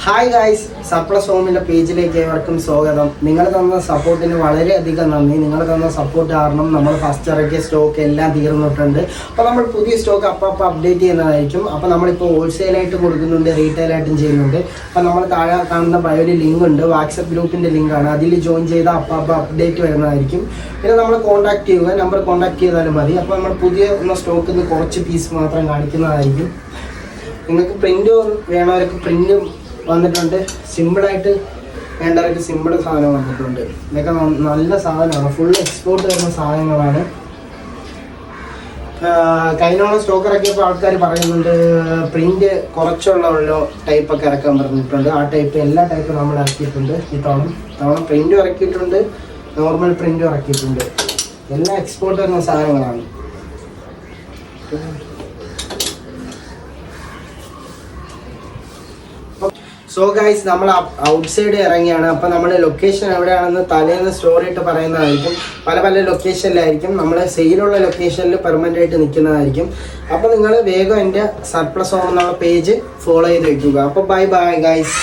Hi guys, surplus ഹോമിൻ്റെ പേജിലേക്ക് ഏവർക്കും സ്വാഗതം. നിങ്ങൾ തന്ന സപ്പോർട്ടിന് വളരെയധികം നന്ദി. നിങ്ങൾ തന്ന സപ്പോർട്ട് കാരണം നമ്മൾ ഫസ്റ്റ് ഇറക്കിയ സ്റ്റോക്ക് എല്ലാം തീർന്നിട്ടുണ്ട്. അപ്പോൾ നമ്മൾ പുതിയ സ്റ്റോക്ക് അപ്പം അപ്ഡേറ്റ് ചെയ്യുന്നതായിരിക്കും. അപ്പോൾ നമ്മളിപ്പോൾ ഹോൾസെയിലായിട്ട് കൊടുക്കുന്നുണ്ട്, റീറ്റെയിലായിട്ടും ചെയ്യുന്നുണ്ട്. അപ്പോൾ നമ്മൾ താഴെ കാണുന്ന ബയോയിൽ ലിങ്ക് ഉണ്ട്, വാട്സപ്പ് ഗ്രൂപ്പിൻ്റെ ലിങ്കാണ്. അതിൽ ജോയിൻ ചെയ്താൽ അപ്പം അപ്ഡേറ്റ് വരുന്നതായിരിക്കും. പിന്നെ നമ്മൾ കോൺടാക്ട് ചെയ്യുക, നമ്പർ കോൺടാക്ട് ചെയ്താലും മതി. അപ്പോൾ നമ്മൾ പുതിയ സ്റ്റോക്കിൽ നിന്ന് കുറച്ച് പീസ് മാത്രം കാണിക്കുന്നതായിരിക്കും. നിങ്ങൾക്ക് പ്രിൻ്റ് വേണവർക്ക് പ്രിൻ്റും വന്നിട്ടുണ്ട്. സിമ്പിളായിട്ട് വേണ്ടവർക്ക് സിമ്പിൾ സാധനം വന്നിട്ടുണ്ട്. ഇതൊക്കെ നല്ല സാധനമാണ്, ഫുൾ എക്സ്പോർട്ട് വരുന്ന സാധനങ്ങളാണ്. കഴിഞ്ഞോളം സ്റ്റോക്ക് ഇറക്കിയപ്പോൾ ആൾക്കാർ പറയുന്നുണ്ട് പ്രിൻ്റ് കുറച്ചുള്ള ടൈപ്പൊക്കെ ഇറക്കാൻ പറഞ്ഞിട്ടുണ്ട്. ആ ടൈപ്പ് എല്ലാ ടൈപ്പും നമ്മൾ ഇറക്കിയിട്ടുണ്ട്. ഇത്തവണ പ്രിൻ്റും ഇറക്കിയിട്ടുണ്ട്, നോർമൽ പ്രിൻ്റും ഇറക്കിയിട്ടുണ്ട്. എല്ലാം എക്സ്പോർട്ട് വരുന്ന സാധനങ്ങളാണ്. സോ ഗൈസ്, നമ്മൾ ഔട്ട് സൈഡ് ഇറങ്ങിയാണ്. അപ്പോൾ നമ്മൾ ലൊക്കേഷൻ എവിടെയാണെന്ന് തലേന്ന് സ്റ്റോറി ഇട്ട് പറയുന്നതായിരിക്കും. പല ലൊക്കേഷനിലായിരിക്കും. നമ്മൾ സെയിലുള്ള ലൊക്കേഷനിൽ പെർമനൻ്റ് ആയിട്ട് നിൽക്കുന്നതായിരിക്കും. അപ്പോൾ നിങ്ങൾ വേഗം എൻ്റെ സർപ്ലസ് ഹോം എന്നുള്ള പേജ് ഫോളോ ചെയ്ത് വയ്ക്കുക. അപ്പോൾ ബൈ ഗൈസ്.